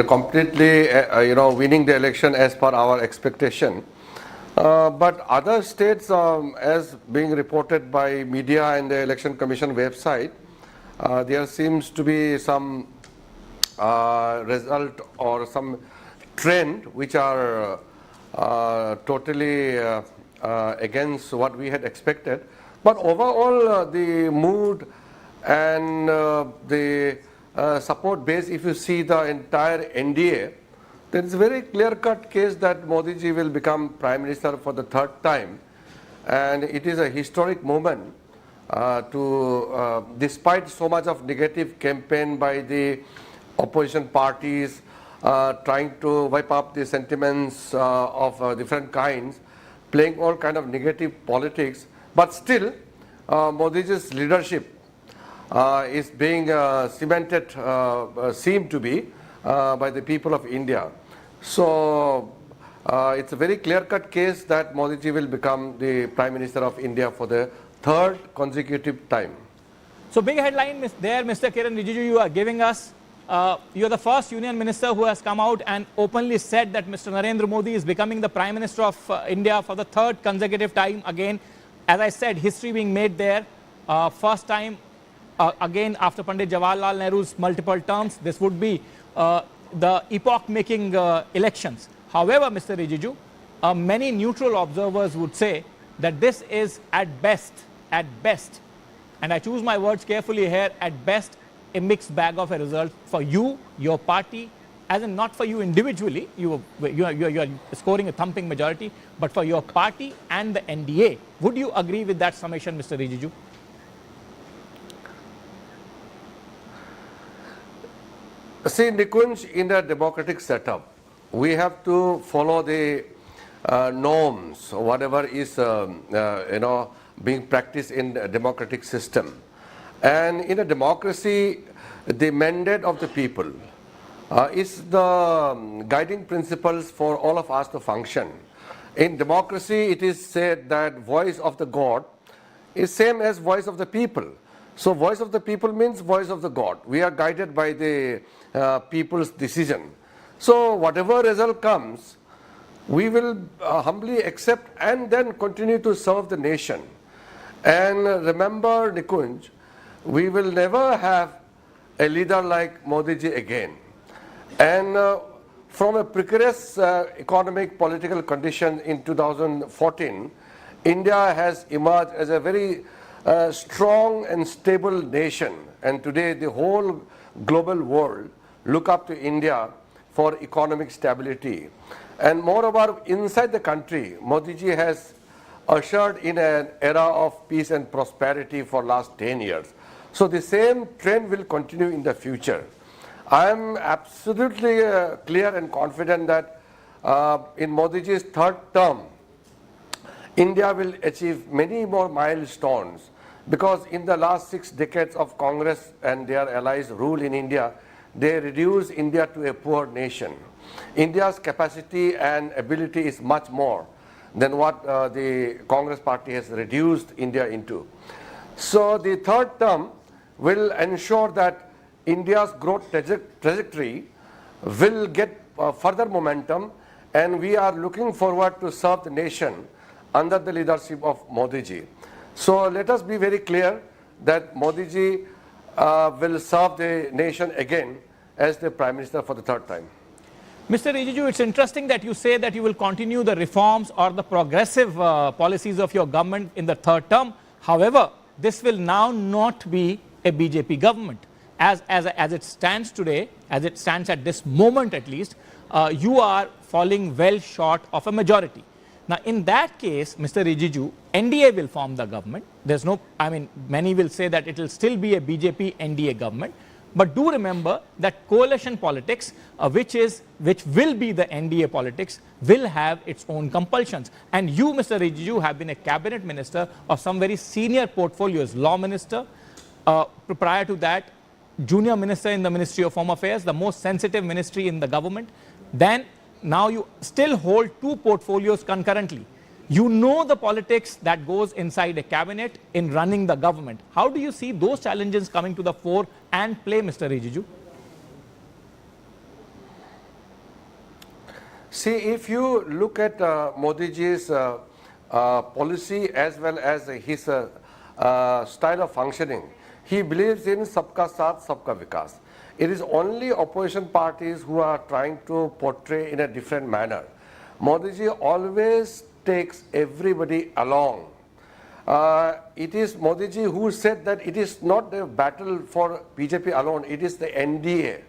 completely, winning the election as per our expectation. But other states, as being reported by media and the Election Commission website, there seems to be some result or some trend which are totally against what we had expected. But overall, the mood and the support base, if you see the entire NDA, there is a very clear-cut case that Modi ji will become Prime Minister for the third time. And it is a historic moment despite so much of negative campaign by the opposition parties, trying to wipe up the sentiments of different kinds, playing all kind of negative politics, but still Modi ji's leadership is being cemented, seemed to be, by the people of India. So it's a very clear-cut case that Modi ji will become the Prime Minister of India for the third consecutive time. So big headline there, Mr. Kiren Rijiju, you are giving us. You are the first Union Minister who has come out and openly said that Mr. Narendra Modi is becoming the Prime Minister of India for the third consecutive time. Again, as I said, history being made there. First time, again, after Pandit Jawaharlal Nehru's multiple terms, this would be the epoch-making elections. However, Mr. Rijiju, many neutral observers would say that this is at best, and I choose my words carefully here, at best, a mixed bag of a result for you, your party, as in not for you individually, you are scoring a thumping majority, but for your party and the NDA. Would you agree with that summation, Mr. Rijiju? See, Nikunj, in a democratic setup, we have to follow the norms, whatever is being practiced in a democratic system. And in a democracy, the mandate of the people is the guiding principles for all of us to function. In democracy, it is said that voice of the God is same as voice of the people. So voice of the people means voice of the God. We are guided by the people's decision. So whatever result comes, we will humbly accept and then continue to serve the nation. And remember, Nikunj, we will never have a leader like Modi ji again. And from a precarious economic political condition in 2014, India has emerged as a very strong and stable nation. And today the whole global world look up to India for economic stability. And moreover, inside the country, Modi ji has ushered in an era of peace and prosperity for last 10 years. So the same trend will continue in the future. I am absolutely clear and confident that in Modi ji's third term, India will achieve many more milestones, because in the last 6 decades of Congress and their allies' rule in India, they reduced India to a poor nation. India's capacity and ability is much more than what the Congress party has reduced India into. So the third term will ensure that India's growth trajectory will get further momentum, and we are looking forward to serve the nation under the leadership of Modi ji. So let us be very clear that Modi ji will serve the nation again as the Prime Minister for the third time. Mr. Rijiju, it's interesting that you say that you will continue the reforms or the progressive policies of your government in the third term. However, this will now not be a BJP government. As it stands today, as it stands at this moment at least, you are falling well short of a majority. Now, in that case, Mr. Rijiju, NDA will form the government. There's no, many will say that it will still be a BJP NDA government. But do remember that coalition politics, which will be the NDA politics, will have its own compulsions. And you, Mr. Rijiju, have been a cabinet minister of some very senior portfolios, law minister, prior to that, junior minister in the Ministry of Home Affairs, the most sensitive ministry in the government. Then now you still hold 2 portfolios concurrently. You know the politics that goes inside a cabinet in running the government. How do you see those challenges coming to the fore and play, Mr. Rijiju? See, if you look at Modi ji's policy as well as his style of functioning, he believes in sabka saath, sabka vikas. It is only opposition parties who are trying to portray in a different manner. Modi ji always takes everybody along. It is Modi ji who said that it is not a battle for BJP alone, it is the NDA.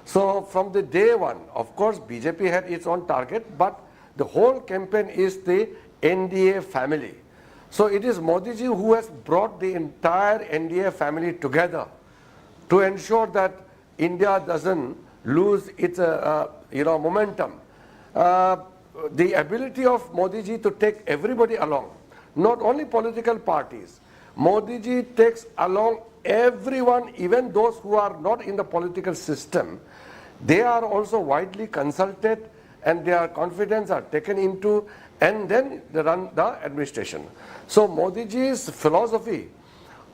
So from the day one, of course, BJP had its own target, but the whole campaign is the NDA family. So it is Modi ji who has brought the entire NDA family together to ensure that India doesn't lose its momentum. The ability of Modi ji to take everybody along, not only political parties. Modi ji takes along everyone, even those who are not in the political system. They are also widely consulted and their confidence are taken into, and then they run the administration. So Modi ji's philosophy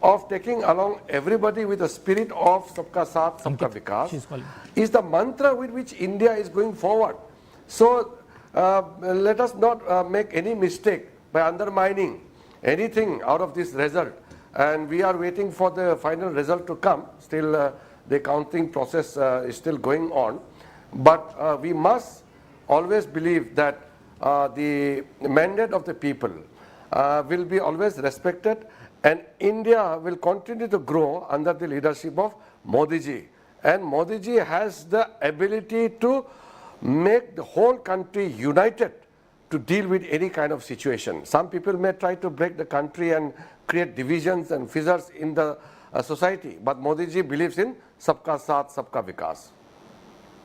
of taking along everybody with the spirit of sabka saath, sabka vikas is the mantra with which India is going forward. So let us not make any mistake by undermining anything out of this result, and we are waiting for the final result to come. Still the counting process is still going on, but we must always believe that the mandate of the people will be always respected, and India will continue to grow under the leadership of Modi ji. And Modi ji has the ability to make the whole country united to deal with any kind of situation. Some people may try to break the country and create divisions and fissures in the society, but Modi ji believes in sabka saath, sabka vikas.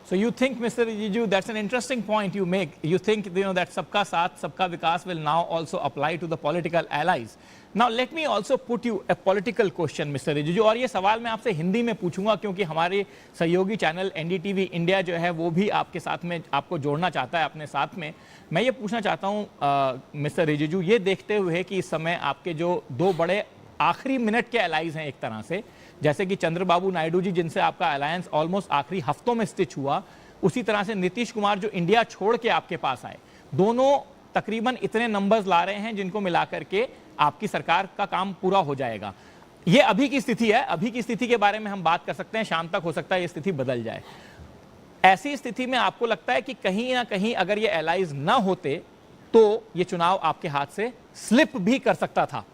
So you think, Mr. Rijiju, that's an interesting point you make. You think that sabka saath, sabka vikas will now also apply to the political allies. Now let me also put you a political question, Mr. Rijiju, और ये सवाल मैं आपसे हिंदी में पूछूंगा क्योंकि हमारे सहयोगी चैनल एनडीटीवी इंडिया जो है वो भी आपके साथ में आपको जोड़ना चाहता है अपने साथ में. मैं ये पूछना चाहता हूँ मिस्टर रिजिजू, ये देखते हुए कि इस समय आपके जो दो बड़े आखिरी मिनट के अलाइज हैं एक तरह से, जैसे कि चंद्रबाबू नायडू जी जिनसे आपका अलायंस ऑलमोस्ट आखिरी हफ्तों में स्टिच हुआ, उसी तरह से नीतीश कुमार जो इंडिया छोड़ के आपके पास आए, दोनों तकरीबन इतने नंबर्स ला रहे हैं जिनको मिलाकर के आपकी सरकार का काम पूरा हो जाएगा. ये अभी की स्थिति है, अभी की स्थिति के बारे में हम बात कर सकते हैं, शाम तक हो सकता है ये स्थिति बदल जाए. ऐसी स्थिति में आपको लगता है कि कहीं ना कहीं अगर ये एलाइज ना होते तो ये चुनाव आपके हाथ से स्लिप भी कर सकता था?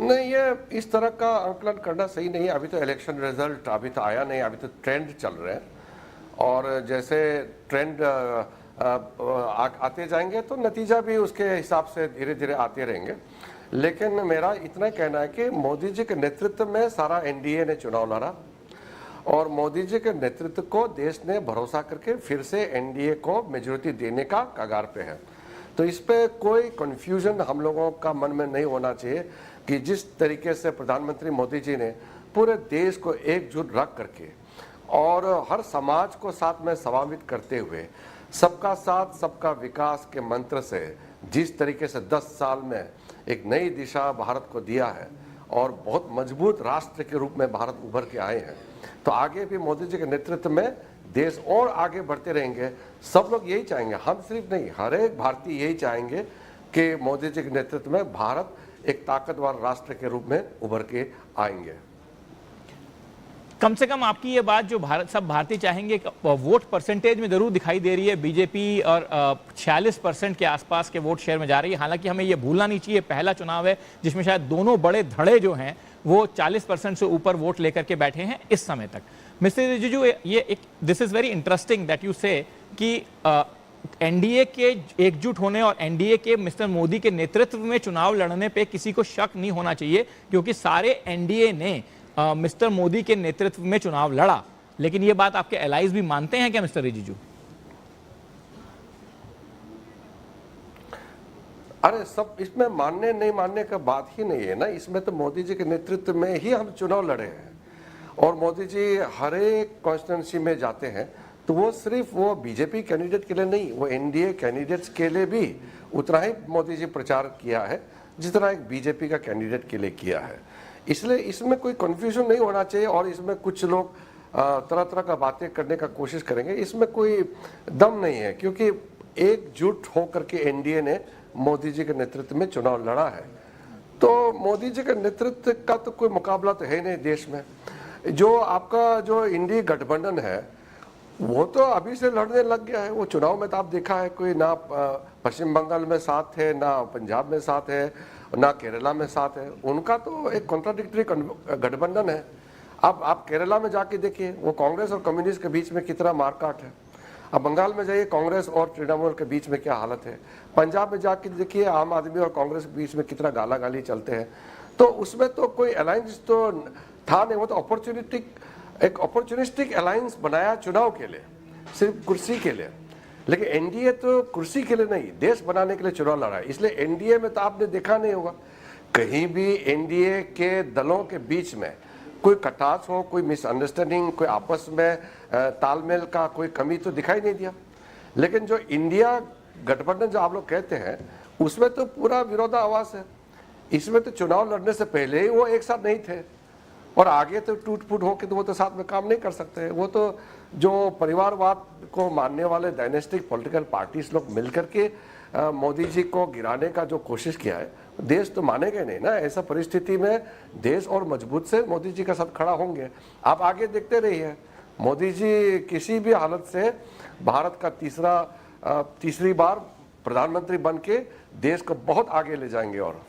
नहीं, ये इस तरह का आंकलन करना सही नहीं है. अभी तो इलेक्शन रिजल्ट अभी तो आया नहीं, अभी तो ट्रेंड चल रहे हैं, और जैसे ट्रेंड आते जाएंगे तो नतीजा भी उसके हिसाब से धीरे धीरे आते रहेंगे. लेकिन मेरा इतना कहना है कि मोदी जी के नेतृत्व में सारा एनडीए ने चुनाव लड़ा, और मोदी जी के नेतृत्व को देश ने भरोसा करके फिर से एनडीए को मेजॉरिटी देने का कगार पे है. तो इस पे कोई कन्फ्यूजन हम लोगों का मन में नहीं होना चाहिए कि जिस तरीके से प्रधानमंत्री मोदी जी ने पूरे देश को एकजुट रख करके और हर समाज को साथ में समावित करते हुए सबका साथ सबका विकास के मंत्र से जिस तरीके से 10 साल में एक नई दिशा भारत को दिया है और बहुत मजबूत राष्ट्र के रूप में भारत उभर के आए हैं, तो आगे भी मोदी जी के नेतृत्व में देश और आगे बढ़ते रहेंगे. सब लोग यही चाहेंगे, हम सिर्फ नहीं, हर एक भारतीय यही चाहेंगे कि मोदी जी के नेतृत्व में भारत एक ताकतवर राष्ट्र के रूप में उभर के आएंगे. कम से कम आपकी ये बात जो सब भारतीय चाहेंगे, वोट परसेंटेज में जरूर दिखाई दे रही है. बीजेपी और 46% के आसपास के वोट शेयर में जा रही है. हालांकि हमें ये भूलना नहीं चाहिए, पहला चुनाव है जिसमें शायद दोनों बड़े धड़े जो हैं वो 40% से ऊपर वोट लेकर के बैठे हैं इस समय तक. मिस्टर रिजिजू, ये एक this is very interesting that you से कि एनडीए के एकजुट होने और एनडीए के मिस्टर मोदी के नेतृत्व में चुनाव लड़ने पे किसी को शक नहीं होना चाहिए, क्योंकि सारे एनडीए ने मिस्टर मोदी के नेतृत्व में चुनाव लड़ा. लेकिन ये बात आपके एलाइज भी मानते हैं क्या मिस्टर रिजिजू? अरे सब इसमें मानने नहीं मानने का बात ही नहीं है ना. इसमें तो मोदी जी के नेतृत्व में ही हम चुनाव लड़े हैं, और मोदी जी हर एक कॉन्स्टिट्यूंसी में जाते हैं तो वो सिर्फ वो बीजेपी कैंडिडेट के लिए नहीं, वो एनडीए कैंडिडेट्स के लिए भी उतना ही मोदी जी प्रचार किया है जितना एक बीजेपी का कैंडिडेट के लिए किया है. इसलिए इसमें कोई कंफ्यूजन नहीं होना चाहिए, और इसमें कुछ लोग तरह तरह का बातें करने का कोशिश करेंगे, इसमें कोई दम नहीं है, क्योंकि एकजुट होकर के एनडीए ने मोदी जी के नेतृत्व में चुनाव लड़ा है। तो मोदी जी के नेतृत्व का तो कोई मुकाबला तो है नहीं देश में। जो आपका जो इंडी गठबंधन है वो तो अभी से लड़ने लग गया है। वो चुनाव में तो आप देखा है, कोई ना पश्चिम बंगाल में साथ है, ना पंजाब में साथ है, ना केरला में साथ है। उनका तो एक कॉन्ट्राडिक्टरी गठबंधन है। अब आप केरला में जाके देखिए, वो कांग्रेस और कम्युनिस्ट के बीच में कितना मारकाट है। अब बंगाल में जाइए, कांग्रेस और तृणमूल के बीच में क्या हालत है। पंजाब में जाके देखिए, आम आदमी और कांग्रेस के बीच में कितना गाला गाली चलते हैं। तो उसमें तो कोई अलायंस तो था नहीं, वो तो एक अपॉर्चुनिस्टिक अलायंस बनाया चुनाव के लिए, सिर्फ कुर्सी के लिए। लेकिन एनडीए तो कुर्सी के लिए नहीं, देश बनाने के लिए चुनाव लड़ा है। इसलिए एनडीए में तो आपने देखा नहीं होगा कहीं भी एनडीए के दलों के बीच में कोई कटास हो, कोई मिसअंडरस्टैंडिंग, कोई आपस में तालमेल का कोई कमी तो दिखाई नहीं दिया। लेकिन जो इंडिया गठबंधन जो आप लोग कहते हैं, उसमें तो पूरा विरोधाभास है। इसमें तो चुनाव लड़ने से पहले ही वो एक साथ नहीं थे, और आगे तो टूट फूट होकर तो वो तो साथ में काम नहीं कर सकते। वो तो जो परिवारवाद को मानने वाले डायनेस्टिक पॉलिटिकल पार्टीज लोग मिलकर के मोदी जी को गिराने का जो कोशिश किया है, देश तो मानेगा नहीं ना। ऐसा परिस्थिति में देश और मजबूत से मोदी जी का साथ खड़ा होंगे। आप आगे देखते रहिए, मोदी जी किसी भी हालत से भारत का तीसरी बार प्रधानमंत्री बन के देश को बहुत आगे ले जाएंगे। और